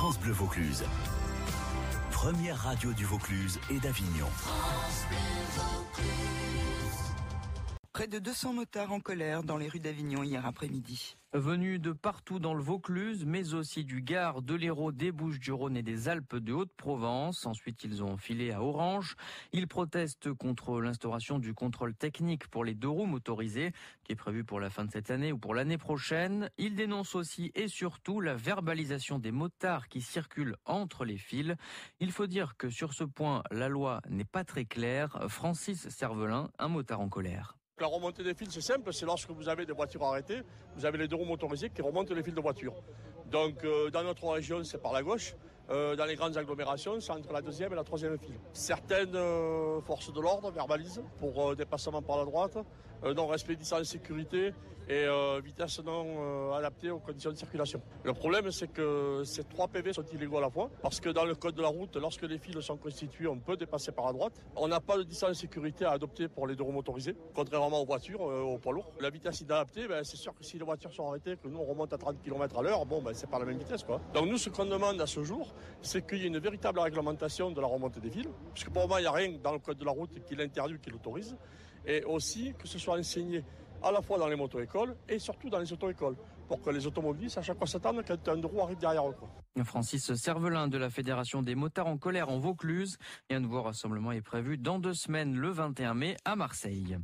France Bleu Vaucluse. Première radio du Vaucluse et d'Avignon. Près de 200 motards en colère dans les rues d'Avignon hier après-midi. Venus de partout dans le Vaucluse, mais aussi du Gard, de l'Hérault, des Bouches-du-Rhône et des Alpes de Haute-Provence. Ensuite, ils ont filé à Orange. Ils protestent contre l'instauration du contrôle technique pour les 2 roues motorisées, qui est prévu pour la fin de cette année ou pour l'année prochaine. Ils dénoncent aussi et surtout la verbalisation des motards qui circulent entre les fils. Il faut dire que sur ce point, la loi n'est pas très claire. Francis Cervelin, un motard en colère. La remontée des fils, c'est simple, c'est lorsque vous avez des voitures arrêtées, vous avez les 2 roues motorisées qui remontent les fils de voiture. Donc dans notre région, c'est par la gauche. Dans les grandes agglomérations, c'est entre la 2e et la 3e file. Certaines forces de l'ordre verbalisent pour dépassement par la droite, non-respect de distance de sécurité et vitesse non adaptée aux conditions de circulation. Le problème, c'est que ces 3 PV sont illégaux à la fois, parce que dans le code de la route, lorsque les fils sont constitués, on peut dépasser par la droite. On n'a pas de distance de sécurité à adopter pour les 2 roues motorisées, contrairement aux voitures, aux poids lourds. La vitesse inadaptée, c'est sûr que si les voitures sont arrêtées, que nous on remonte à 30 km à l'heure, c'est pas la même vitesse, quoi. Donc nous, ce qu'on demande à ce jour, c'est qu'il y ait une véritable réglementation de la remontée des fils, puisque pour le moment, il n'y a rien dans le code de la route qui l'interdit ou qui l'autorise, et aussi que ce soit enseigné à la fois dans les moto-écoles et surtout dans les auto-écoles, pour que les automobilistes sachent à quoi s'attendre quand un 2 roues arrive derrière eux, quoi. Francis Cervelin de la Fédération des motards en colère en Vaucluse. Et un nouveau rassemblement est prévu dans 2 semaines, le 21 mai, à Marseille.